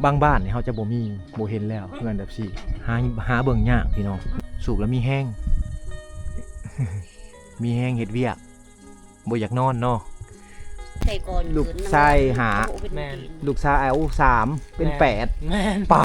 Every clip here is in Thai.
บางบ้านเนี่ยเขาจะบ่เห็นแล้วเพื่อนแบบสี่หาเบิ่งยากพี่น้องสูบแล้วมีแห้ง มีแห้งเฮ็ดเวียกบ่อยากนอนเนาะลูกชายหาลูกชายเอา3เป็น8แม่นปะ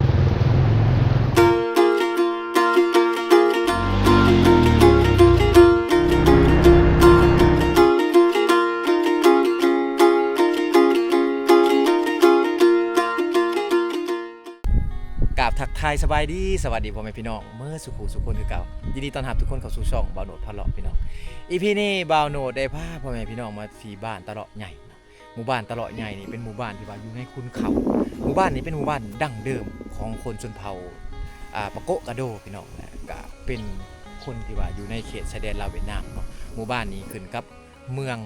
กราบทักทายสบายดีสวัสดีพ่อแม่พี่น้องเมื่อสุขสุขคนคือเก่ายินดีต้อนรับทุกคนเข้าสู่ช่องบ่าวโหนดพะเลาะพี่น้องอีพีนี้บ่าวโหนดได้พาพ่อแม่พี่น้องมาที่บ้านตะเลาะใหญ่หมู่บ้านตะเลาะใหญ่นี่เป็นหมู่บ้านที่ว่าอยู่ในคุณเขาหมู่บ้านนี้เป็นหมู่บ้านดั้งเดิมของคนชนเผ่าปะโกะกะโดพี่น้องนะก็เป็นคนที่ว่าอยู่ในเขตชายแดนลาวเวียดนามเนาะหมู่บ้านนี้ขึ้นกับเมือง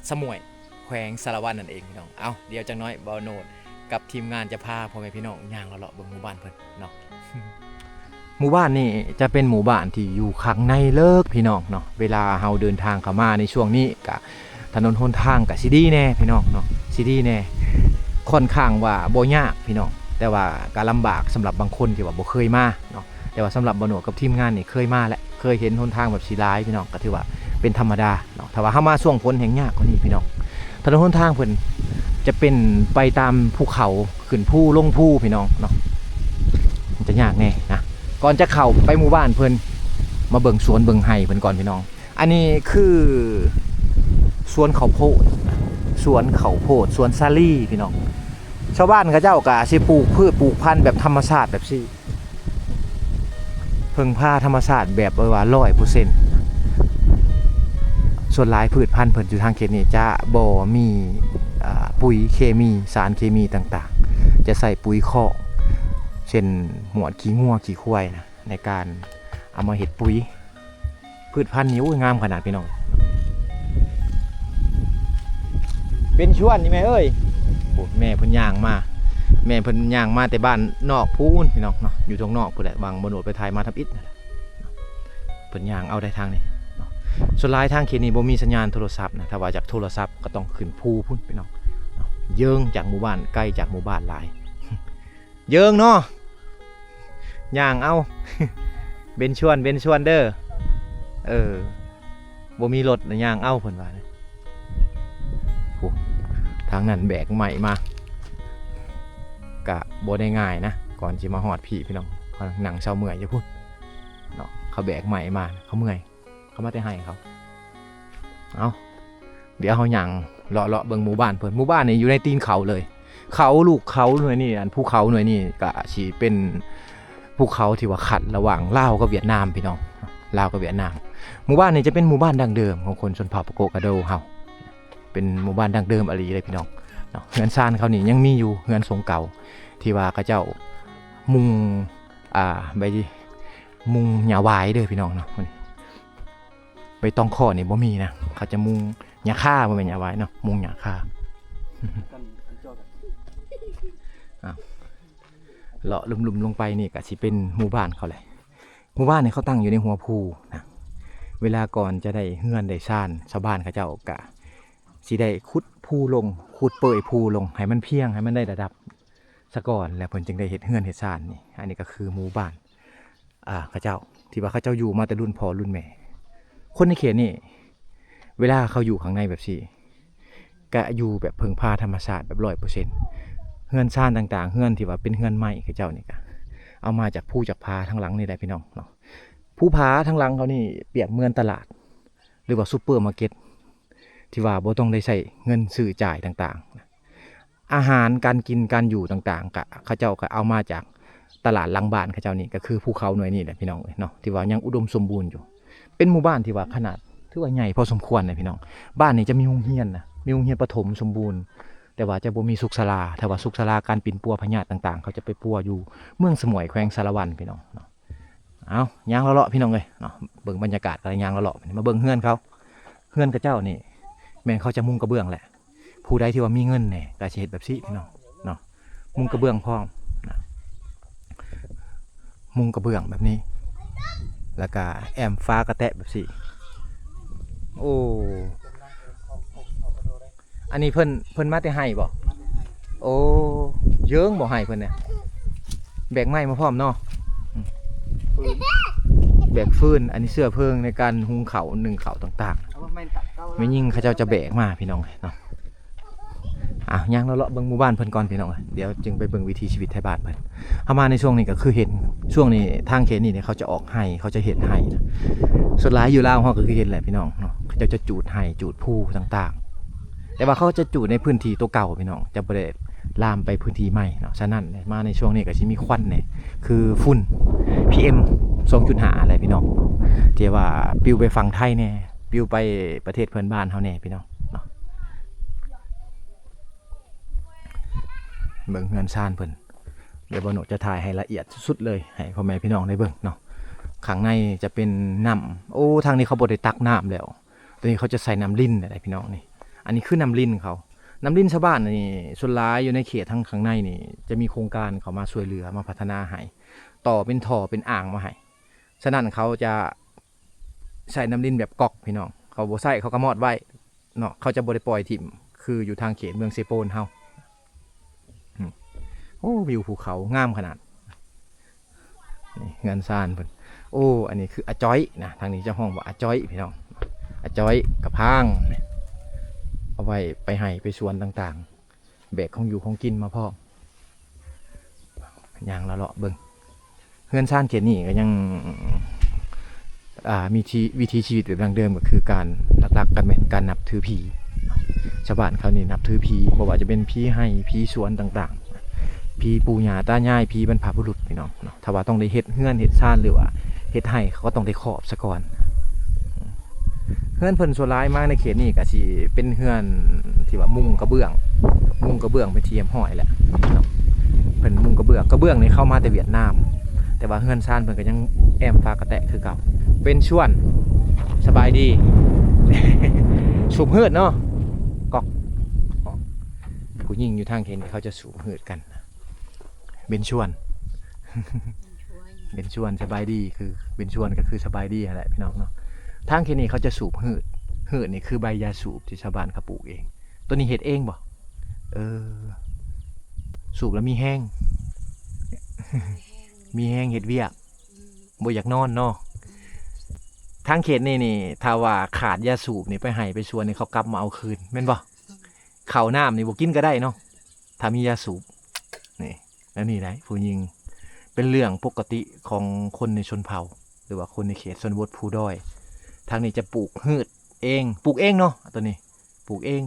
สมวยแขวงสารวัตรนั่นเองพี่น้องเอาเดี๋ยวจังน้อยบ่าวโหนดกับทีมงานจะพาพ่อแม่พี่น้องย่างเลาะเบิ่งหมู่บ้านเพิ่นเนาะ หมู่บ้านนี่จะเป็นหมู่บ้านที่อยู่ข้างในเลิกพี่น้องเนาะเวลาเฮาเดินทางเข้ามาในช่วงนี้ก็ถนนหนทางก็สิดีแน่พี่น้องเนาะสิดีแน่ค่อนข้างว่าบ่ยากพี่น้องแต่ว่าก็ลำบากสำหรับบางคนที่ว่าบ่เคยมาเนาะแต่ว่าสำหรับบ่าวโหนดกับทีมงานนี่เคยมาและเคยเห็นหนทางแบบสิหลายพี่น้องก็ถือว่าเป็นธรรมดาเนาะถ้าว่าเฮามาช่วงฝนแห่งยากกว่านี้พี่น้องถนนหนทางเพิ่นจะเป็นไปตามภูเขาขึ้นภูลงภูพี่น้องเนาะมันจะยากแน่นะก่อนจะเข้าไปหมู่บ้านเพิ่นมาเบิ่งสวนเบิ่งไห่เพิ่นก่อนพี่น้องอันนี้คือสวนข้าวโพดสวนข้าวโพดสวนซาลี่พี่น้องชาวบ้านเขาเจ้าก็สิปลูกพืชปลูกพันธุ์แบบธรรมชาติแบบซี่พึ่งพาธรรมชาติแบบว่า 100% ส่วนหลายพืชพันธุ์เพิ่นอยู่ทางเขตนี้จะบ่มีปุ๋ยเคมีสารเคมีต่างๆจะใส่ปุ๋ยคอกเช่นหมวดขี้งัวขี้ควายนะในการเอามาเฮ็ดปุ๋ยพืชพันธุ์นี้งามขนาดพี่น้องเป็นชวนนี่แม่เอ้ยโอ้แม่เพิ่นย่างมาแม่เพิ่นย่างมาแต่บ้านนอกพูนพี่น้องเนาะอยู่ตรงนอกพุ่นแหละบางบ่โหนดไปถ่ายมาทำอิฐนั่นแหละเพิ่นย่างเอาได้ทางนี้ส่วนหลายทางเขตนี้บ่มีสัญญาณโทรศัพท์นะถ้าว่าจากโทรศัพท์ก็ต้องขึ้นภูพุ่นพี่น้องเยิงจากหมู่บ้านใกล้จากหมู่บ้านหลายเยิงเนาะย่างเอาเบนชวนเด้อบ่มีรถย่างเอาเพิ่นว่าโอ้ทางนั้นแบกใหม่มากะบ่ได้ง่ายนะก่อนสิมาฮอดพี่น้องหนังเช้าเมื่อยอยู่พุ่นเนาะเขาแบกใหม่มาเขาเมื่อยเขามาแต่ให้เขาเอาเดี๋ยวเฮาย่างเลาะเบิ่งหมู่บ้านเพิ่นหมู่บ้านนี่อยู่ในตีนเขาเลยเขาลูกเขาหน่วยนี่อันภูเขาหน่วยนี่ก็สิเป็นภูเขาที่ว่าขัดระหว่างลาวกับเวียดนามพี่น้องลาวกับเวียดนามหมู่บ้านนี้จะเป็นหมู่บ้านดั้งเดิมของคนชนเผ่าปะโกะกะโดเฮาเป็นหมู่บ้านดั้งเดิมอหลีเลยพี่น้องเนาะเฮือนซ่านเขานี่ยังมีอยู่เฮือนทรงเก่าที่ว่าเขาเจ้ามุงใบมุงหญ้าหวายเด้อพี่น้องเนาะใบตองข้อนี่บ่มีนะเขาจะมุงหญ้าค่าบ่แม่นหญ้าหวายเนาะมุงหญ้าค่าเลาะลุ่มๆลงไปนี่ก็สิเป็นหมู่บ้านเขาเลยหมู่บ้านนี่เขาตั้งอยู่ในหัวภูนะเวลาก่อนจะได้เฮือนได้ซ่านชาวบ้านเขาเจ้ากะสิได้ขุดภูลงขุดเปื่อยภูลงให้มันเพียงให้มันได้ระดับซะก่อนแล้วเพิ่นจึงได้เฮ็ดเฮือนเฮ็ดซ่านนี่อันนี้ก็คือหมู่บ้านเขาเจ้าที่ว่าเขาเจ้าอยู่มาแต่รุ่นพ่อรุ่นแม่คนในเขตนี่เวลาเขาอยู่ข้างในแบบซี่ก็อยู่แบบพึ่งพาธรรมชาติแบบ 100%เฮือนซ่านต่างๆเฮือนที่ว่าเป็นเฮือนไม้เขาเจ้านี่ก็เอามาจากภูจากผาทั้งหลังนี่แหละพี่น้องเนาะภูผาทั้งหลังเขานี่เปรียบเหมือนตลาดหรือว่าซุปเปอร์มาร์เก็ตที่ว่าบ่ต้องได้ใช้เงินซื้อจ่ายต่างๆอาหารการกินการอยู่ต่างๆก็เขาเจ้าก็เอามาจากตลาดหลังบ้านเขาเจ้านี่ก็คือภูเขาหน่วยนี่แหละพี่น้องเนาะที่ว่ายังอุดมสมบูรณ์อยู่เป็นหมู่บ้านที่ว่าขนาดถือว่าใหญ่พอสมควรเลยพี่น้องบ้านนี้จะมีโรงเรียนนะมีโรงเรียนประถมสมบูรณ์แต่ว่าจะบ่มีสุขศาลาแต่ว่าสุขศาลาการปิ่นปัวพญาติต่างๆเขาจะไปปัวอยู่เมืองสมวยแขวงสารวันพี่น้องเนาะเอาย่างเลาะพี่น้องเลยเนาะเบิ่งบรรยากาศอะไรย่างเลาะมาเบิ่งเฮือนเขาเฮือนกับเจ้านี่แม่นเขาจะมุงกระเบื้องแหละผู้ใดที่ว่ามีเงินเนี่ยก็จะเฮ็ดแบบซี่พี่น้องเนาะมุงกระเบื้องพร้อมนะมุงกระเบื้องแบบนี้แล้วก็แอมฟ้ากระแตะแบบซี่โอ้อันนี้เพิ่นมาแต่ให้บ่โอ้ เยิ้งบ่ให้เพิ่นเนี่ยแบกไม้มาพร้อมเนาะแบกฟืนอันนี้เสื้อเพลิงในการหุงข้าวนึ่งข้าวต่างๆไม่ยิ่งเขาเจ้าจะแบกมาพี่น้องเนาะย่างเลาะเบิ่งหมู่บ้านเพิ่นก่อนพี่น้องเดี๋ยวจึงไปเบิ่งวิถีชีวิตไทยบ้านเพิ่นเฮามาในช่วงนี้ก็คือเห็นช่วงนี้ทางเขตนี่เนี่ยเขาจะออกไห้เขาจะเฮ็ดไห้ส่วนหลายอยู่ลาวเฮาก็คือเห็นแหละพี่น้องเนาะเขาจะจูดไห้จูดผู้ต่างๆแต่ว่าเขาจะจูดในพื้นที่ตัวเก่าพี่น้องจะบ่ได้ลามไปพื้นที่ใหม่เนาะฉะนั้นมาในช่วงนี้ก็สิมีควันเนี่ยคือฝุ่น PM 2.5อะไรพี่น้องที่ว่าปลิวไปฝั่งไทยแน่ปลิวไปประเทศเพื่อนบ้านเฮาแน่พี่น้องเนาะเบิ่งเฮือนซ่านเพิ่นเดี๋ยวบ่โนจะถ่ายให้ละเอียดสุดๆเลยให้พ่อแม่พี่น้องได้เบิ่งเนาะข้างในจะเป็นน้ำโอ้ทางนี้เขาบ่ได้ตักน้ำแล้วตัวนี้เขาจะใส่น้ำลิ้นอะไรพี่น้องนี่อันนี้คือน้ำลิ้นเขาน้ำลิ้นชาวบ้านนี่ส่วนหลายอยู่ในเขตทางข้างในนี่จะมีโครงการเขามาช่วยเหลือมาพัฒนาให้ต่อเป็นท่อเป็นอ่างมาให้ฉะนั้นเขาจะใส่น้ำลิ้นแบบก๊อกพี่น้องเขาบ่ใส่เขาก็มอดไว้เนาะเขาจะบ่ได้ปล่อยถิ่มคืออยู่ทางเขตเมืองเซโปนเฮาโอ้วิวภูเขางามขนาดนี่เงินซ่านเพิ่นโอ้อันนี้คืออาจ้อยนะทางนี้เจ้าห้องว่าอาจ้อยพี่น้องอาจ้อยกับพางเอาไว้ไปให้ไปสวนต่างๆแบกของอยู่ของกินมาพ่อย่างละเลาะเบิ่งเงินซ่านเขตนี้ก็ยังมีวิถีชีวิตแบบดั้งเดิมก็คือการหลักๆกันแม่นการนับถือผีชาวบ้านเขานี่นับถือผีบ่ว่าจะเป็นผีให้ผีสวนต่างๆผีปู่ย่าตายายผีบรรพบุรุษพี่น้องเนาะถ้าว่าต้องได้เฮ็ดเฮือนเฮ็ดซ่านหรือว่าเฮ็ดให้เขาก็ต้องได้ขอบซะก่อนเฮือนเพิ่นส่วนหลายมากในเขตนี้ก็สิเป็นเฮือนที่ว่ามุงกระเบื้องไปเทียมห้อยแหละเพิ่นมุงกระเบื้องนี่เข้ามาแต่เวียดนามแต่ว่าเฮือนซ่านเพิ่นก็ยังแอมฟ้ากระแตะคือเก่าเป็นชวนสบายดี สูบหืดเนาะกอกผู้หญิงอยู่ทางเขตเขาจะสูบหืดกันเป็นชวน เป็นชวนสบายดีคือเป็นชวนก็คือสบายดีอะไรพี่น้องเนาะทางเขตนี้เขาจะสูบหืดนี่คือใบยาสูบที่ชาวบ้านเขาปลูกเองตัวนี้เห็ดเองบ่สูบแล้วมีแห้ง มีแห้งเห็ดเวียกบ่อยากนอนเนาะทางเขตนี่ถ้าว่าขาดยาสูบนี่ไปให้ไปชวนนี่เขากลับมาเอาคืนแม่นบ่ข้าวน้ำนี่บ่กินก็ได้เนาะถ้ามียาสูบนี่แล้วนี่ได้ผู้หญิงเป็นเรื่องปกติของคนในชนเผ่าหรือว่าคนในเขตชนบทภูดอยทางนี้จะปลูกพืชเองปลูกเองเนาะตัวนี้ปลูกเอง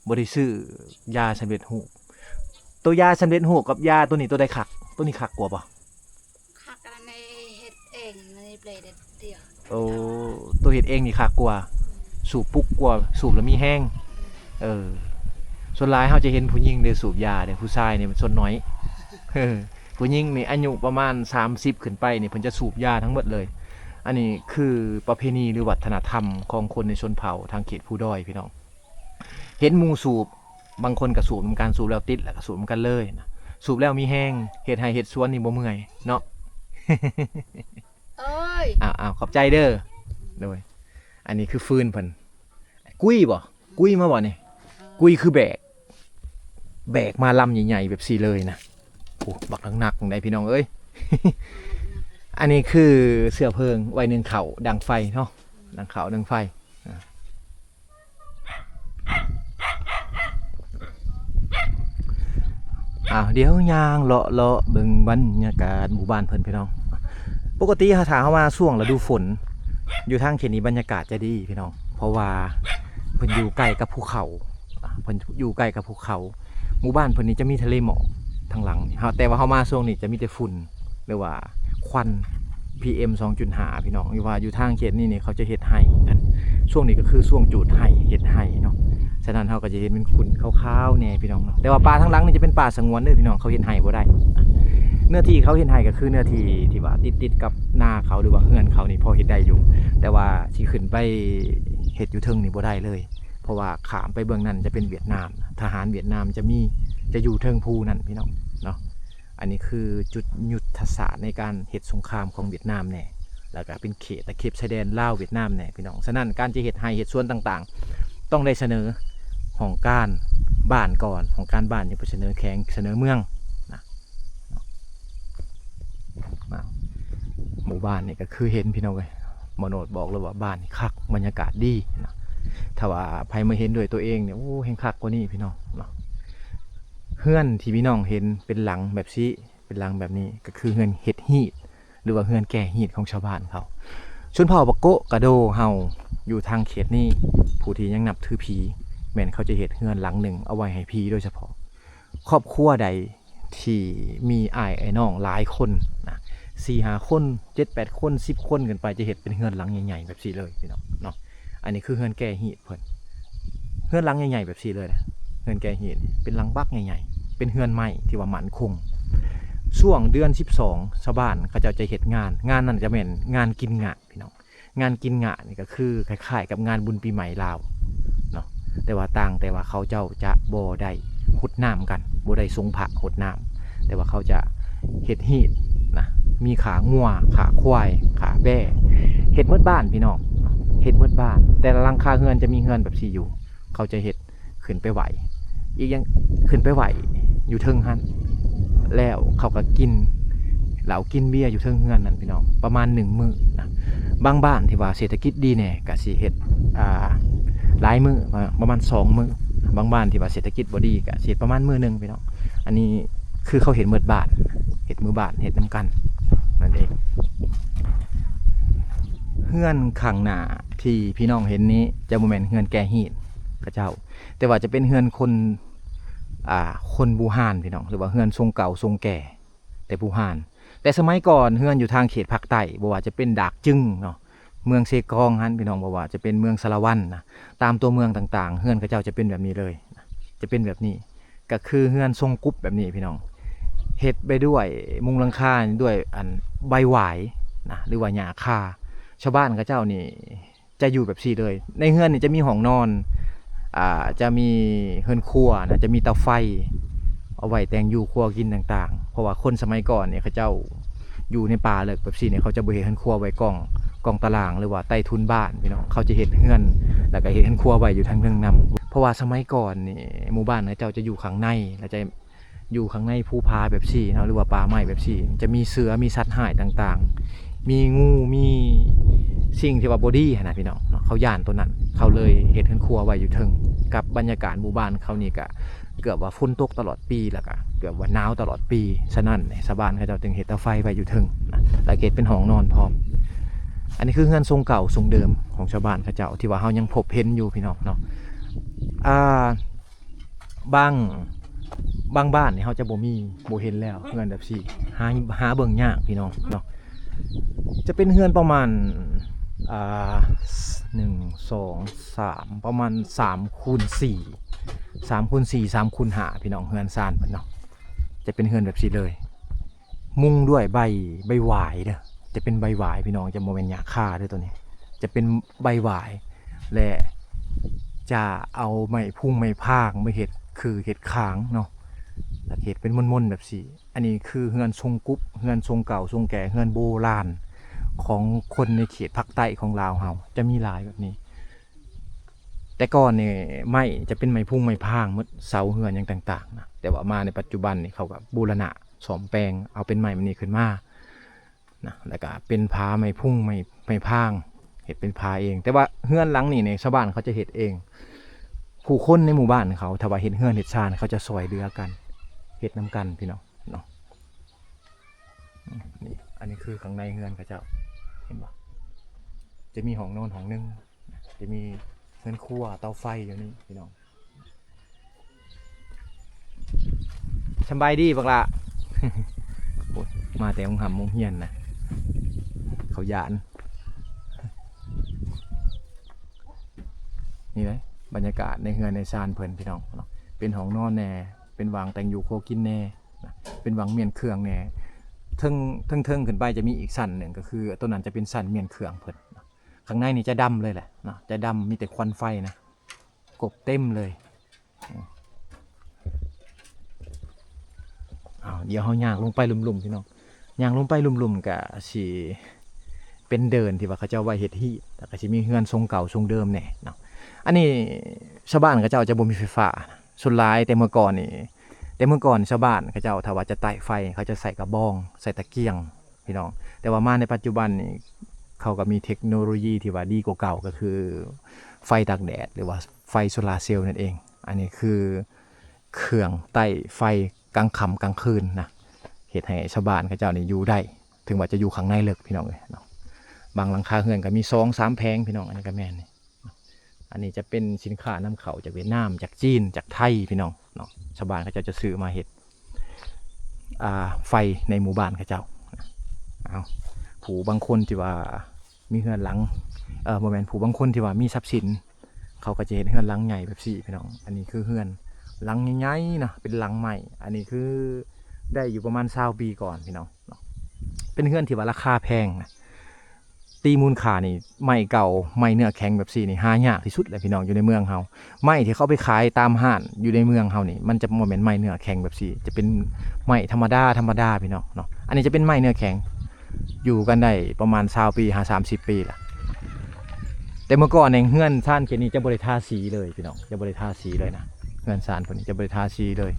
บ่ได้ซื้อยาสำเร็จรูปตัวยาสำเร็จรูปกับยาตัวนี้ตัวใดคักตัวนี้คักกว่าบ่คักอันในเฮ็ดเองในเปลเด็ดเดียวโอ้ตัวเฮ็ดเองนี่คักกว่าสูบปุ๊กกว่าสูบแล้วมีแห้งส่วนหลายเขาจะเห็นผู้หญิงเด้สูบยาเด้ผู้ชายนี่มันส่วนน้อยผู้หญิงนี่อายุประมาณ30ขึ้นไปนี่เพิ่นจะสูบยาทั้งหมดเลยอันนี้คือประเพณีหรือวัฒนธรรมของคนในชนเผ่าทางเขตภูดอยพี่น้องเห็นหมู่สูบบางคนก็สูบเหมือนกันสูบแล้วติดแล้วก็สูบเหมือนกันเลยนะสูบแล้วมีแห้งเฮ็ดให้เฮ็ดสวนนี่บ่เมื่อยเนาะ เอ้ยอ้าวขอบใจเด้อโดยอันนี้คือฟืนเพิ่นกุ้ยบ่กุ้ยมาบ่นี่กุ้ยคือแบกมาลำใหญ่ๆแบบสี่เลยนะโอ้บักหนักๆได้พี่น้องเอ้ย อันนี้คือเสื้อเพลิงไว้หนึ่งเข่าดังไฟเนาะดังเข่าดังไฟเดี๋ยวยางเลาะเบิ่งบรรยากาศหมู่บ้านเพิ่นพี่น้องปกติถ้าเข้ามาช่วงฤดูฝนอยู่ทางเขตนี้บรรยากาศจะดีพี่น้องเพราะว่าเพิ่นอยู่ใกล้กับภูเขาเพิ่นอยู่ใกล้กับภูเขาหมู่บ้านเพิ่นนี้จะมีทะเลหมอกทางหลังแต่ว่าเข้ามาช่วงนี้จะมีแต่ฝุ่นหรือว่าควัน PM 2.5พี่น้องว่าอยู่ทางเขตนี้เขาจะเฮ็ดไห้กันช่วงนี้ก็คือช่วงจูดไห้เฮ็ดไห้เนาะฉะนั้นเขาก็จะเห็นเป็นขุ่นขาวๆเนี่ยพี่น้องแต่ว่าป่าทั้งหลังนี่จะเป็นป่าสงวนเด้อพี่น้องเขาเฮ็ดไห้บ่ได้เนื้อที่เขาเฮ็ดไห้ก็คือเนื้อที่ที่ว่าติดกับนาเขาหรือว่าเฮือนเขานี่พอเฮ็ดได้อยู่แต่ว่าสิขึ้นไปเฮ็ดอยู่เทิงนี่บ่ได้เลยเพราะว่าขามไปเบื้องนั้นจะเป็นเวียดนามทหารเวียดนามจะอยู่เทิงภูนั่นพี่น้องเนาะอันนี้คือจุดยุทธศาสตร์ในการเฮ็ดสงครามของเวียดนามแน่แล้วก็เป็นเขตตะเข็บชายแดนลาวเวียดนามแน่พี่น้องฉะนั้นการจะเฮ็ดไห้เฮ็ดสวนต่างๆต้องได้เสนอของการบ้านก่อนของการบ้านยังไปเสนอแข้งเสนอเมือง มู่บ้านนี่ก็คือเห็นพี่น้องเลยบ่โนดบอกเลยว่าบ้านนี่คักบรรยากาศดีนะถ้าว่าใครมาเห็นด้วยตัวเองเนี่ยโอ้แห่งคักกว่านี้พี่น้องเนาะเฮือนที่พี่น้องเห็นเป็นหลังแบบนี้เป็นหลังแบบนี้ก็คือเฮือนเฮ็ดฮีทหรือว่าเฮือนแก่ฮีทของชาวบ้านเขาชนเผ่าปะโกะกะโดเฮาอยู่ทางเขตนี้ผู้ที่ยังนับถือผีแม่นเขาจะเฮ็ดเฮือนหลังหนึ่งเอาไว้ให้ผีโดยเฉพาะครอบครัวใดที่มีอ้ายไอ้น้องหลายคนนะ4-5 คน7-8 คน10 คนกันไปจะเฮ็ดเป็นเฮือนหลังใหญ่ๆแบบนี้เลยพี่น้องเนาะอันนี้คือเฮือนแก่ฮีทเพิ่นเฮือนหลังใหญ่ๆแบบนี้เลยนะเฮือนแก่ฮีทเป็นหลังบักใหญ่ๆเป็นเฮือนไม้ที่ว่ามั่นคงช่วงเดือน12ชาวบ้านเขาจะเฮ็ดงานนั้นจะเป็นงานกินงะพี่น้องงานกินงะนี่ก็คือคล้ายๆกับงานบุญปีใหม่ลาวเนาะแต่ว่าเขาเจ้าจะบ่ได้หดน้ำกันบ่ได้สงพระหดน้ำแต่ว่าเขาจะเฮ็ดฮีทนะมีขางัวขาควายขาแบ่เฮ็ดหมดบ้านพี่น้องเฮ็ดหมดบ้านแต่ละหลังคาเฮือนจะมีเฮือนแบบ4อยู่เขาจะเฮ็ดขึ้นไปไหวอีกยังขึ้นไปไหวอยู่เทิงหันแล้วเขาก็กินเหล้ากินเบียร์อยู่เทิงเฮือนนั่นพี่น้องประมาณ1 มื้อนะบางบ้านที่ว่าเศรษฐกิจดีแน่ก็สิเฮ็ดหลายมื้อประมาณ2 มื้อบางบ้านที่ว่าเศรษฐกิจบ่ดีก็สิเฮ็ดประมาณมื้อนึงพี่น้องอันนี้คือเขาเห็นหมดบ้านเฮ็ดมื้อบ้านเฮ็ดนํกันนั่นเองเฮือนข้างหน้าที่พี่น้องเห็นนี้จะบ่แม่นเฮือนแก่ฮีทพระเจ้าแต่ว่าจะเป็นเฮือนคนบูฮานพี่น้องหรือว่าเฮือนทรงเก่าทรงแก่แต่บูฮานแต่สมัยก่อนเฮือนอยู่ทางเขตภาคใต้บ่ว่าจะเป็นดากจึงเนาะเมืองเซกองฮั่นพี่น้องบ่ว่าจะเป็นเมืองสารวัตรนะตามตัวเมืองต่างๆเฮือนเขาเจ้าจะเป็นแบบนี้เลยจะเป็นแบบนี้ก็คือเฮือนทรงกุ๊บแบบนี้พี่น้องเฮ็ดไปด้วยมุงหลังคาด้วยอันใบหวายนะหรือว่าหญ้าคาชาวบ้านเขาเจ้านี่จะอยู่แบบนี้เลยในเฮือนนี่จะมีห้องนอนจะมีเฮือนครัวนะจะมีเตาไฟเอาไว้แต่งอยู่ครัวกินต่างๆเพราะว่าคนสมัยก่อนเนี่ยเขาเจ้าอยู่ในป่าเลิกแบบนี้เนี่ยเขาจะบ่เฮ็ดเฮือนครัวไว้กองตารางหรือว่าใต้ทุนบ้านพี่น้องเขาจะเฮ็ดเฮือนแล้วก็เฮ็ดเฮือนครัวไว้อยู่ทางเทิงนำเพราะว่าสมัยก่อนนี่หมู่บ้านเขาเจ้าจะอยู่ข้างในแล้วจะอยู่ข้างในภูผาแบบนี้เนาะหรือว่าป่าไม้แบบนี้จะมีเสือมีสัตว์หายต่างๆมีงูมีสิ่งที่ว่าบ่ดีหั่นน่ะพี่น้องเขาย่านตัวนั้นเขาเลยเฮ็ดเฮือนครัวไว้อยู่เทิงกับบรรยากาศหมู่บ้านเขานี่ก็เกือบว่าฝนตกตลอดปีแล้วก็เกือบว่าหนาวตลอดปีฉะนั้นชาวบ้านเขาเจ้าจึงเฮ็ดเตาไฟไว้อยู่เทิงนะแล้วก็เฮ็ดเป็นห้องนอนพร้อมอันนี้คือเฮือนทรงเก่าทรงเดิมของชาวบ้านเขาเจ้าที่ว่าเฮายังพบเห็นอยู่พี่น้องเนาะบางบ้านนี่เฮาจะบ่เห็นแล้วเฮือนแบบนี้หาเบิ่งยากพี่น้องเนาะจะเป็นเฮือนประมาณ1 2 3ประมาณ3x4 3x4 3x5พี่น้องเฮือนซานเพิ่นเนาะจะเป็นเฮือนแบบนี้เลยมุงด้วยใบหวายเด้อจะเป็นใบหวายพี่น้องจะบ่แม่นหญ้าคาเด้อตัวนี้จะเป็นใบหวายและจะเอาไม้พุ่งไม้พากมาเฮ็ดคือเฮ็ดขางเนาะแล้วเฮ็ดเป็นมนๆแบบนี้อันนี้คือเฮือนทรงกุ๊บเฮือนทรงเก่าทรงแก่เฮือนโบราณของคนในเขตภาคใต้ของลาวเฮาจะมีหลายแบบนี้แต่ก่อนเนี่ยไม้จะเป็นไม้พุ่งไม้พางหมดเสาเฮือนอย่างต่างๆนะแต่ว่ามาในปัจจุบันนี่เขาก็บูรณะซ่อมแปลงเอาเป็นไม้มันนี่ขึ้นมานะแล้วก็เป็นพาไม้พุ่งไม้พางเฮ็ดเป็นพาเองแต่ว่าเฮือนหลังนี่เนี่ยชาวบ้านเขาจะเฮ็ดเองผู้คนในหมู่บ้านเขาถ้าว่าเฮ็ดเฮือนเฮ็ดชานเขาจะซอยเรือกันเฮ็ดนํกันพี่น้องเนาะนี่อันนี้คือข้างในเฮือนเขาเจ้าเห็นบ่จะมีห้องนอนห้องนึงจะมีเฮือนครัวเตาไฟอยู่นี่พี่น้องสบายดีบักละ มาแต่มงเฮียนนะเขายานนี่เลยบรรยากาศในเฮือนในซานเพิ่นพี่น้องเนาะเป็นห้องนอนแน่เป็นวางแต่งอยู่โคกินแน่เป็นวางเมียนเครื่องแน่เทิงขึ้นไปจะมีอีกสั่นหนึ่งก็คือต้นนั้นจะเป็นสั่นเมียนเครื่องเพิ่นข้างในนี่จะดำเลยแหละเนาะจะดำมีแต่ควันไฟนะกบเต็มเลยเดี๋ยวเขาย่างลงไปลุ่มๆพี่น้องย่างลงไปลุ่มๆก็สิเป็นเดินที่ว่าเขาเจ้าไว้เฮ็ดที่แต่ก็สิมีเฮือนทรงเก่าทรงเดิมแน่เนาะอันนี้ชาวบ้านเขาเจ้าจะบ่มีไฟฟ้าส่วนหลายแต่เมื่อก่อนชาวบ้านเขาเจ้าถ้าว่าจะไต่ไฟเขาจะใส่กระบองใส่ตะเกียงพี่น้อง แต่ว่ามาในปัจจุบันนี่เขาก็มีเทคโนโลยีที่ว่าดีกว่าเก่าก็คือไฟตากแดดหรือว่าไฟโซลาร์เซลล์นั่นเอง อันนี้คือเครื่องใต้ไฟกลางค่ำกลางคืนนะเฮ็ดให้ชาวบ้านเขาเจ้านี่อยู่ได้ถึงว่าจะอยู่ข้างในเลิกพี่น้องเอ้ยเนาะบางหลังคาเรือนก็มี2-3แผงพี่น้องอันนี้ก็แม่นนี่อันนี้จะเป็นสินค้านำเข้าจากเวียดนามจากจีนจากไทยพี่น้องเนาะชาวบ้านเขาเจ้าจะซื้อมาเฮ็ดไฟในหมู่บ้านเขาเจ้าเอาผู้บางคนที่ว่ามีเรือนหลังบ่แม่นผู้บางคนที่ว่ามีทรัพย์สินเขาก็จะเฮ็ดเรือนหลังใหญ่แบบนี้พี่น้องอันนี้คือเรือนหลังใหญ่ๆนะเป็นหลังใหม่อันนี้คือได้อยู่ประมาณ20ปีก่อนพี่น้องเนาะเป็นเรือนที่ว่าราคาแพงนะตีมูลค่านี่ไม้เก่าไม้เนื้อแข็งแบบนี้นี่หายากที่สุดเลยพี่น้องอยู่ในเมืองเฮาไม้ที่เขาไปขายตามห้างอยู่ในเมืองเฮานี่มันจะบ่แม่นไม้เนื้อแข็งแบบนี้จะเป็นไม้ธรรมดาพี่น้องเนาะอันนี้จะเป็นไม้เนื้อแข็งอยู่กันได้ประมาณ20ปี30ปีล่ะแต่เมื่อก่อนเองเฮือนซ่านเขตนี้จะบ่ได้ทาสีเลยพี่น้องจะบ่ได้ทาสีเลยนะเฮือนซ่านคนนี้จะบ่ได้ทาสีเลย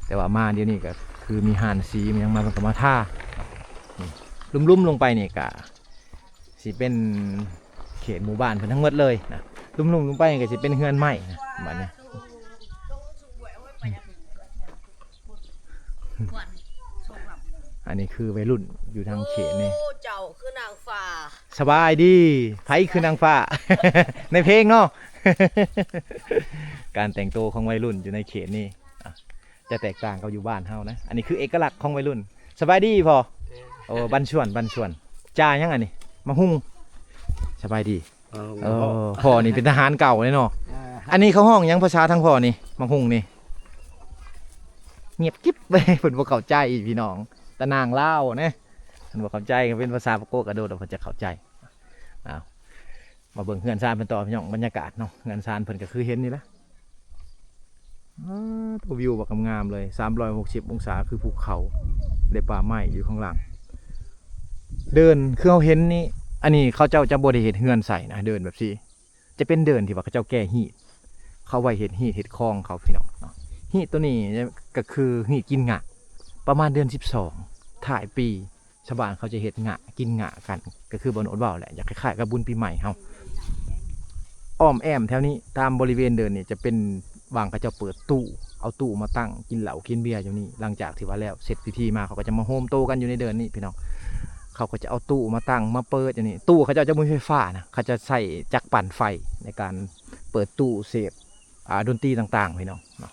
แต่ว่ามาเดี๋ยวนี้ก็คือมีห่านสีมันยังมาเป็นกรรมท่าลุ่มๆลงไปนี่ก็สิเป็นเขตหมู่บ้านเพิ่นทั้งหมดเลยนะลุ่มๆลงไปก็สิเป็นเฮือนไม้นะบัดนี้อันนี้คือวัยรุ่นอยู่ทางเขตนี่เจ้าคือนางฟ้าสบายดีไผคือนางฟ้า ในเพลงเนาะ การแต่งตัวของวัยรุ่นอยู่ในเขตนี่จะแตกต่างกับอยู่บ้านเฮานะอันนี้คือเอกลักษณ์ของวัยรุ่นสบายดีพอโอ้บันชวนจ้ายังอันนี้มาหุ้งสบายดีพ่อนี่เป็นทหารเก่าเลยเนาะอันนี้เขาห้องยังภาษาทางพ่อนี่มาหุ้งนี่เงียบกิ๊บไปเพิ่นบ่เข้าใจพี่น้องตะนางเล่าเนี่ยเพิ่นบ่เข้าใจก็เป็นภาษาปะโกกระโดดเพิ่นจะเข้าใจมาเบิ่งเฮือนซานเพิ่นต่อพี่น้องบรรยากาศเนาะเฮือนซานเพิ่นก็คือเห็นนี่แหละตัววิวแบบงามๆเลย360องศาคือภูเขาได้ป่าไม้อยู่ข้างหลังเดินคือเขาเห็นนี่อันนี้เขาเจ้าจะบ่ได้เฮ็ดเฮือนใส่นะเดินแบบนี้จะเป็นเดินที่ว่าเขาเจ้าแก้ฮีตเขาไว้เฮ็ดฮีตเฮ็ดคลองเขาพี่น้องเนาะฮีตตัวนี้ก็คือฮีตกินงะประมาณเดือน12ถ่ายปีชาวบ้านเขาจะเฮ็ดงะกินงะกันก็คือบนอดเว้าแหละอยากคล้ายๆกับบุญปีใหม่เฮาอ้อมแอมแถวนี้ตามบริเวณเดินนี่จะเป็นบางเขาเจ้าเปิดตู้เอาตู้มาตั้งกินเหล้ากินเบียร์อยู่นี่หลังจากที่ว่าแล้วเสร็จพิธีมาเขาก็จะมาโฮมโตกันอยู่ในเดินนี่พี่น้องเขาก็จะเอาตู้มาตั้งมาเปิดอย่างนี้ตู้เขาจะมีไฟฟ้านะเขาจะใส่จักรปั่นไฟในการเปิดตู้เสพดนตรีต่างๆพี่น้องเนาะ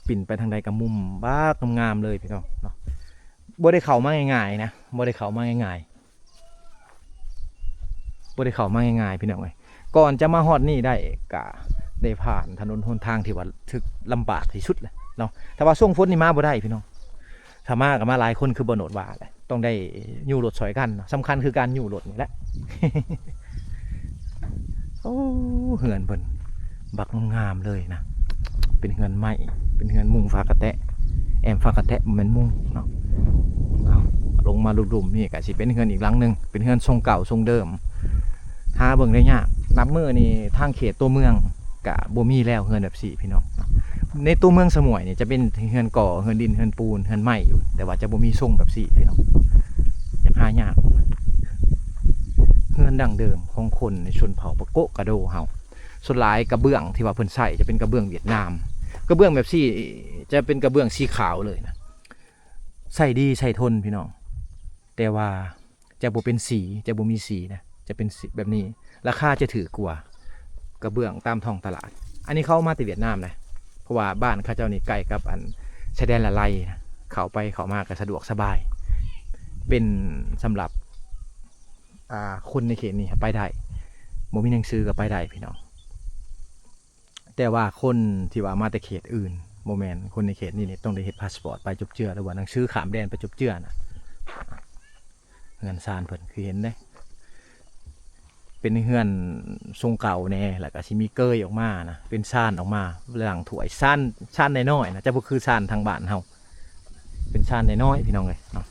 ปิ่นไปทางใดกับมุมบ้างามๆเลยพี่น้องเนาะบ่ได้เข้ามาง่ายๆนะบ่ได้เข้ามาง่ายๆบ่ได้เข้ามาง่ายๆพี่น้องเอ้ยก่อนจะมาฮอดนี่ได้กะได้ผ่านถนนหนทางที่ว่าทึกลำบากที่สุดเลยเนาะแต่ว่าช่วงฝนนี่มาบ่ได้พี่น้องถ้ามากับมาหลายคนคือบ่โนดว่าแหละต้องได้อยู่รถสอยกันสำคัญคือการอยู่รถนี่แหละ โอ้เหือนเพิ่นบักงามเลยนะเป็นเหือนไม้เป็นเหือนมุงฟ้ากระแตะแอมฟ้ากระแตะมันมุงเนาะลงมาดุมๆนี่ก็สิเป็นเหือนอีกหลังนึงเป็นเหือนทรงเก่าทรงเดิมหาเบิ่งได้ยากนับมือนี่ทางเขตตัวเมืองกะบ่มีแล้วเหือนแบบ4พี่น้องในตัวเมืองสมุยนี่จะเป็นเหือนก่อเหือนดินเหือนปูนเหือนไม้อยู่แต่ว่าจะบ่มีทรงแบบ4พี่น้องอยากหายากเหือนดั้งเดิมของคนในชนเผ่าปะโกะกะโดเฮาส่วนหลายกระเบื้องที่ว่าเพิ่นใส่จะเป็นกระเบื้องเวียดนามกระเบื้องแบบ4จะเป็นกระเบื้องสีขาวเลยนะใส่ดีใส่ทนพี่น้องแต่ว่าจะบ่เป็นสีจะบ่มีสีนะจะเป็นแบบนี้ราคาจะถือกว่ากระเบื้องตามท้องตลาดอันนี้เขามาจากเวียดนามเลยเพราะว่าบ้านข้าเจ้านี่ใกล้กับอันชายแดนละไลนะเข้าไปเข้ามาก็สะดวกสบายเป็นสำหรับคนในเขตนี้ไปได้บ่มีหนังสือก็ไปได้พี่น้องแต่ว่าคนที่ว่ามาแต่เขตอื่นโมเมนคนในเขตนี้ต้องได้เฮ็ดพาสปอร์ตไปจบเจือหรือว่าหนังสือขามแดนไปจบเจือนะเงินซานเพิ่นคือเห็นได้เป็นเฮือนทรงเก่าแน่แล้วก็สิมีเกยออกมานะเป็นซ่านออกมาหลังถ้วยซ่านน้อยๆนะจะบ่คือซ่านทางบ้านเฮาเป็นซ่านน้อยๆพี่น้องเอ้ยเนาะ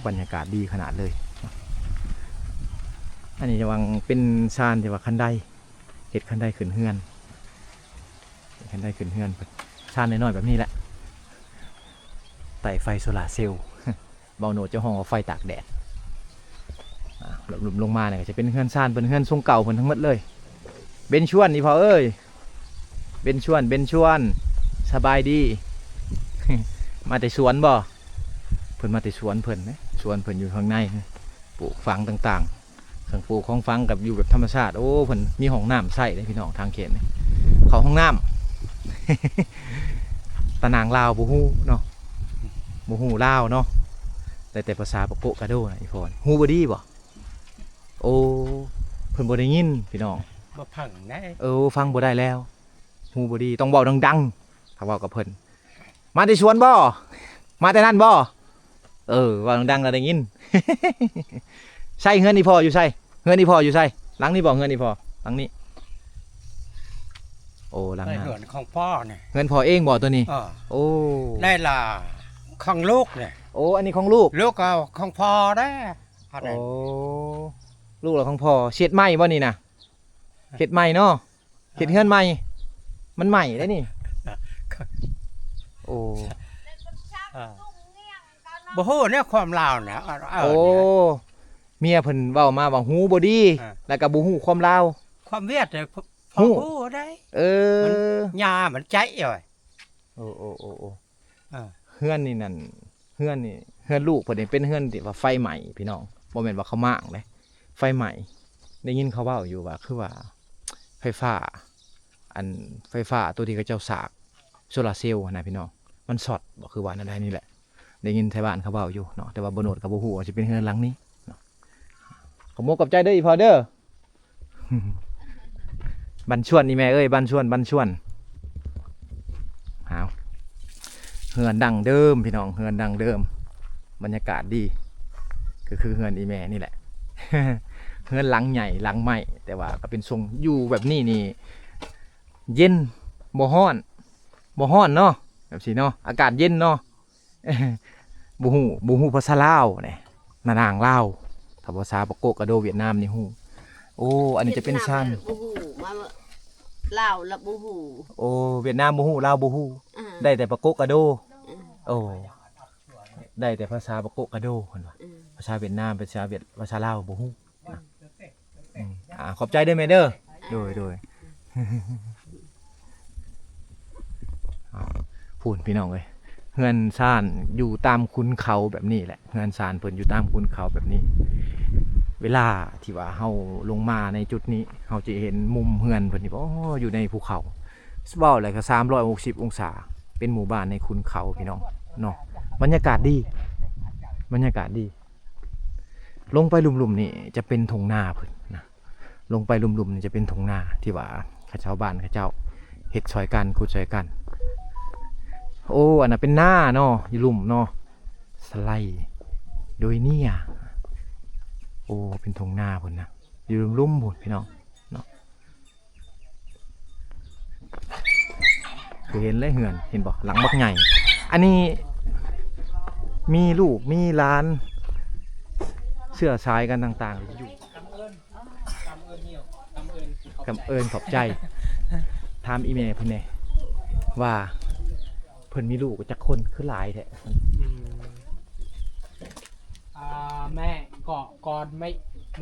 บรรยากาศดีขนาดเลยอันนี้จะวางเป็นซ่านที่ว่าคันไดเฮ็ดคันไดขึ้นเฮือน เห็นได้ขึ้นเฮือนเพิ่นชานน้อยๆแบบนี้แหละไต่ไฟโซลาร์เซลล์ เบาโหนดเจ้าห้องเอาไฟตากแดดหลุมลงมาเนี่ยก็จะเป็นเฮือนชานเป็นเฮือนทรงเก่าเพิ่นทั้งหมดเลยเบนชวนนี่พอเอ้ยเบนชวนสบายดี มาแต่สวนบ่เพิ่นมาแต่สวนเพิ่นนะสวนเพิ่นอยู่ข้างในปลูกฝังต่างๆเครื่องปลูกของฝังกับอยู่แบบธรรมชาติโอ้เพิ่นมีห้องน้ำใส่เลยพี่น้องทางเขตนี่เขาห้องน้ำ ตะนางลาวบูฮู้เนาะบูฮู้ลาวเนาะแต่ภาษาปะโกะกะโดนะอีพอนฮู้บ่ดีบ่โอ้เพิ่นบ่ได้ยินพี่น้อง มาพังได้ ฟังบ่ได้แล้วฮู้บ่ดีต้องเว้าดังๆถ้าเว้ากับเพิ่นมาแต่สวนบ่มาแต่นั่นบ่เว้าดังๆแล้วได้ยิน ใช่เฮือนอีพ่ออยู่ใช่เฮือนอีพ่ออยู่ใช่หลังนี้บ่เฮือนอีพ่อหลังนี้โอ้หลัง ได้ นั้น เหือนของพ่อเนี่ย เฮือนพ่อเองบ่ตัวนี้ โอ้ ได้ล่ะของลูกเนี่ย โอ้อันนี้ของลูก ลูกเอาของพ่อได้อะไร โอ้ลูกเหรอของพ่อเช็ดไหมบ่นี่นะเช็ดไหมเนาะเช็ดเฮือนไหมมันใหม่ได้นี่โอ้ บ่ฮู้เนี่ยความลาวเนี่ย โอ้เมียเพิ่นเว้ามาว่าฮู้บ่ดีแล้วก็บ่ฮู้ความลาว ความเวียดเนี่ยพ ฮู้ อฮู้ได้ ยามันใจอ่อย โอ้อ่า เฮือนนี่นั่นเฮือนนี่เฮือนลูกเพิ่นนี่เป็นเฮือนที่ว่าไฟใหม่พี่น้องบ่แม่นว่าเขามางเด้ไฟใหม่ได้ยินเขาเว้าอยู่ว่าคือว่าไฟฟ้าไฟฟ้าตัวที่เขาเจ้าสากโซลาร์เซลล์นะพี่น้องมันช็อตบ่คือว่านั่นได้นี่แหละได้ยินไทบ้านเขาเว้าอยู่เนาะแต่ว่าบ่โนดก็บ่ฮู้ว่าสิเป็นเฮือนหลังนี้เนาะขอมกกับใจเด้ออีพอเด้อ บันชวนนี่แม่เอ้ยบันชวนเอาเฮือนดังเดิมพี่น้องเฮือนดังเดิมบรรยากาศดีก็คือเฮือนอีแม่นี่แหละ เฮือนหลังใหญ่หลังใหม่แต่ว่าก็เป็นทรงอยู่แบบนี้นี่เย็นบ่ฮ้อนเนาะแบบสิเนาะอากาศเย็นเนาะ บ่ฮู้ภาษาลาวเนี่ยนางลาวถ้าภาษาปะโกะกะโดเวียดนามนี่ฮู้โอ้อันนี้จะเป็นชั้น บูฮูมาลาวละบูฮู โอ้เวียดนามบ่ฮู้ลาวบ่ฮู้ได้แต่ปะโกะกะโดโอ้ได้แต่ภาษาปะโกะกะโดเพิ่นว่าภาษาเวียดนามภาษาลาวบ่ฮู้ขอบใจเด้อแม่เด้อโดย พูดพี่น้องเอ้ยเฮือนซ่านอยู่ตามคุนเขาแบบนี้แหละเฮือนซ่านเพิ่นอยู่ตามคุนเขาแบบนี้ เวลาที่ว่าเฮาลงมาในจุดนี้เฮาจะเห็นมุมเฮือนเพิ่นนี่บ่อยู่ในภูเขาเว้าอะไรก็360องศาเป็นหมู่บ้านในคุนเขาพี่น้องเนาะบรรยากาศดีลงไปหลุมๆนี่จะเป็นทุ่งนาเพิ่นนะลงไปหลุมๆนี่จะเป็นทุ่งนาที่ว่าชาวบ้านเขาเจ้าเฮ็ดช่วยกันขุดช่วยกันโอ้อันนั้นเป็นหน้าเนาะอยู่หลุมเนาะสไลด์โดยเนี่ยโอ้เป็นทงหน้าพุ่นนะอยู่ลุ่มๆพุ่นพี่น้องเนาะคือเห็นเลยเหือนเห็นบ่หลังบักใหญ่อันนี้มีลูกมีหลานเสื้อสายกันต่างๆอยู่กำเอิญขอบใจถามอีเมลเพิ่นแน่ว่าเพิ่นมีลูกจักคนคือหลายแท้ แม่เกาะกอนไ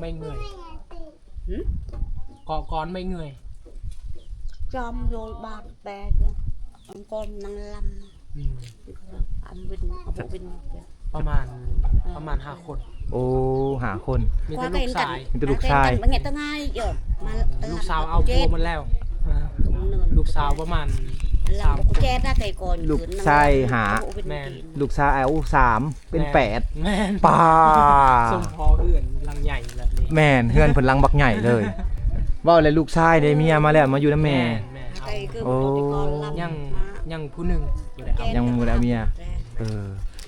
ม่เงยเกาะกอนไม่เงย จอมโยลบาดแบกอังกอนนางลำอันวินอบุวิน ประมาณ5 คน โอ้หาคน มีแต่ลูกชาย มีแต่ลูกชาย บางอย่างตั้งง่ายเยอะมา ลูกสาวเอาพัวมันแล้วลูกสาวประมาณ ลำกูแจ๊ดนะไก่ก่อน ลูกชายหา แม่น ลูกชายเอา3เป็น8 แม่น ป้า สมพอเอื่อนลังใหญ่แบบนี้ แม่นเฮือนเพิ่นหลังบักใหญ่เลยเว้าเลยลูกชายได้เมียมาแล้วมาอยู่นำแม่ แม่เอา ไก่คือ โอ้ ยังผู้หนึ่งบ่ได้เอา ยังบ่ได้เมีย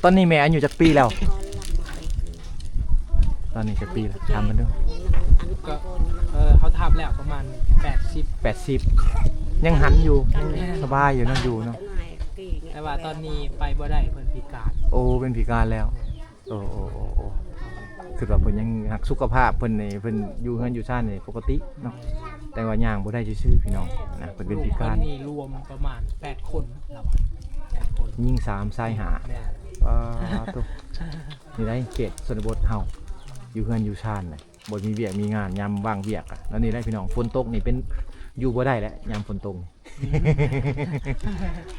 ตอนนี้แม่อายุจักปีแล้ว ตอนนี้จักปีแล้วถามมันเด้อ เขาทำแล้วประมาณ80 80ยังหันอยู่สบายอยู่เนาะอยู่เนาะ แต่ว่าตอนนี้ไปบ่ได้เพิ่นพิการ โอ้เป็นพิการแล้วโอ้ คือว่าเพิ่นยังรักสุขภาพเพิ่นนี่เพิ่นอยู่เฮือนอยู่ซ่านนี่ปกติเนาะแต่ว่าย่างบ่ได้ซื่อๆพี่น้องนะเพิ่นเป็นพิการ นี่รวมประมาณ8คนเราอะ8คน ยิ่ง3ชาย5 แม่ ตุ๊นี่ได้เขตชนบทเฮาอยู่เฮือนอยู่ซ่านน่ะบ่มีเวียกมีงานยามว่างเวียกอะแล้วนี่ได้พี่น้องฝนตกนี่เป็นอยู่บ่ได้แล้วยามฝนตก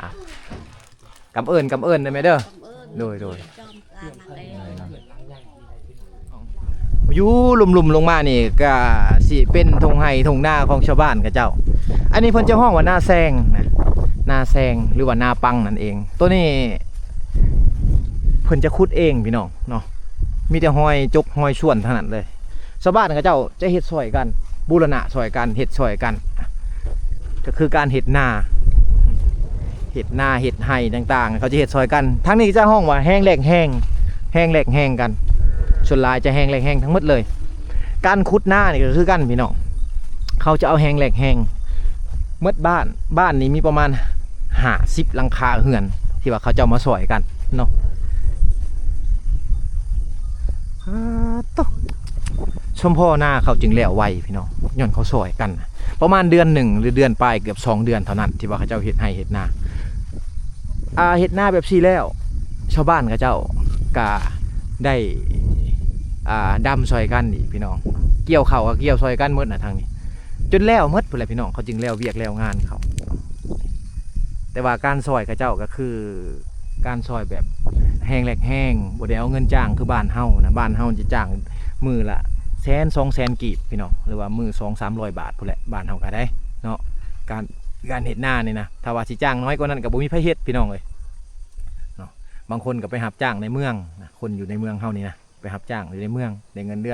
อ่ะกำเอิญได้ไหมเด้อ โดย จอมการนั่นเอง เกิดหลังใหญ่มีอะไรพี่น้อง อยู่ลุ่มๆลงมานี่ก็สิเป็นทงไห้ทงนาของชาวบ้านกับเจ้า อันนี้เพิ่นจะห้องว่านาแซงนะนาแซงหรือว่านาปังนั่นเอง ตัวนี้เพิ่นจะขุดเองพี่น้องเนาะมีแต่หอยจกหอยส่วนเท่านั้นเลยชาวบ้านกับเจ้าจะเฮ็ดซอยกันบูรณะซอยกันเฮ็ดซอยกันก็คือการเฮ็ดนาเฮ็ดไห่ต่างๆเขาจะเฮ็ดซอยกันทั้งนี้จะห้องว่าแห้งแหลกแห้งกันส่วนหลายจะแห้งแหลกแห้งทั้งหมดเลยการขุดหน้านี่ก็คือกันพี่น้องเขาจะเอาแห้งแหลกแห้งเมื่อบ้านนี้มีประมาณ50หลังคาเฮือนที่ว่าเขาจะเอามาซอยกันเนาะชมพ่อหน้าเขาจึงแล้วไวพี่น้องย้อนเขาซอยกันประมาณเดือนหนึ่งหรือเดือนปลายเกือบ2 เดือนเท่านั้นที่ว่าเขาเจ้าเฮ็ดให้เฮ็ดนาเฮ็ดนาแบบซี่แล้วชาวบ้านเขาเจ้าก็ได้ดำซอยกันนี่พี่น้องเกี่ยวเขาก็เกี่ยวซอยกันหมดนะทางนี้จนแล้วหมดพุ่นแหละพี่น้องเขาจึงแล้วเวียกแล้วงานเขาแต่ว่าการซอยเขาเจ้าก็คือการซอยแบบแห้งแหลกแห้งบ่ได้เอาเงินจ้างคือบ้านเฮานะบ้านเฮาจะจ้างมือละ100,000-200,000กีบพี่น้องหรือว่ามือ200-300 บาทพุ่นแหละบ้านเฮาก็ได้เนาะการเฮ็ดนานี่นะถ้าว่าสิจ้างน้อยกว่านั้นก็บ่มีไผเฮ็ดพี่น้องเอ้ยเนาะบางคนก็ไปรับจ้างในเมืองนะคนอยู่ในเมืองเฮานี่นะไปรับจ้างอยู่ในเมืองได้เงินเดื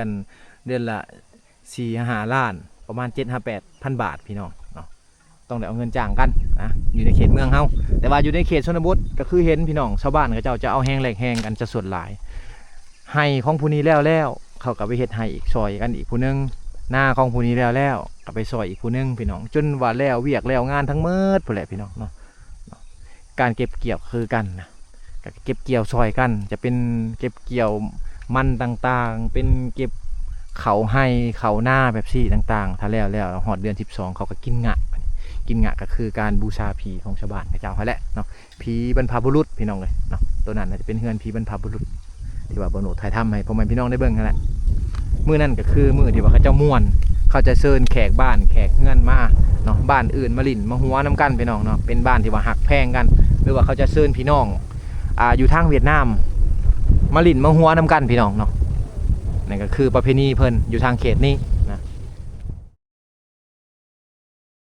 อนละ4-5 ล้านประมาณ7-8,000 บาทพี่น้องเนาะต้องได้เอาเงินจ้างกันนะอยู่ในเขตเมืองเฮาแต่ว่าอยู่ในเขตชนบทก็คือเห็นพี่น้องชาวบ้านเขาเจ้าจะเอาแห้งแหลกแห้งกันจะส่วนหลายให้ของผู้นี้แล้วเขาก็ไปเฮ็ดให้อีกซอยกันอีกผู้นึงหน้าของผู้นี้แล้วก็ไปซอยอีกผู้นึงพี่น้องจนว่าแล้วเวียกแล้วงานทั้งหมดพุ่นแหละพี่น้องเนาะการเก็บเกี่ยวคือกันนะเก็บเกี่ยวซอยกันจะเป็นเก็บเกี่ยวมันต่างๆเป็นเก็บเขาให้เขาหน้าแบบซี่ต่างๆถ้าแล้วหอดเดือน12เขาก็กินงะก็คือการบูชาผีของชาวบ้านเจ้าเขาแหละเนาะผีบรรพบุรุษพี่น้องเลยเนาะตัวนั้นจะเป็นเฮือนผีบรรพบุรุษที่ว่าบ่หนูถ่ายทำให้พ่อแม่พี่น้องได้เบิ่งนั่นแหละมื้อนั้นก็คือมื้อที่ว่าเขาเจ้าม่วนเขาจะเชิญแขกบ้านแขกเฮือนมาเนาะบ้านอื่นมาลิ่นมาหัวน้ำกันพี่น้องเนาะเป็นบ้านที่ว่าหักแพงกันหรือว่าเขาจะเชิญพี่น้องอยู่ทางเวียดนามมาลิ่นมาหัวน้ำกันพี่น้องเนาะนั่นก็คือประเพณีเพิ่นอยู่ทางเขตนี้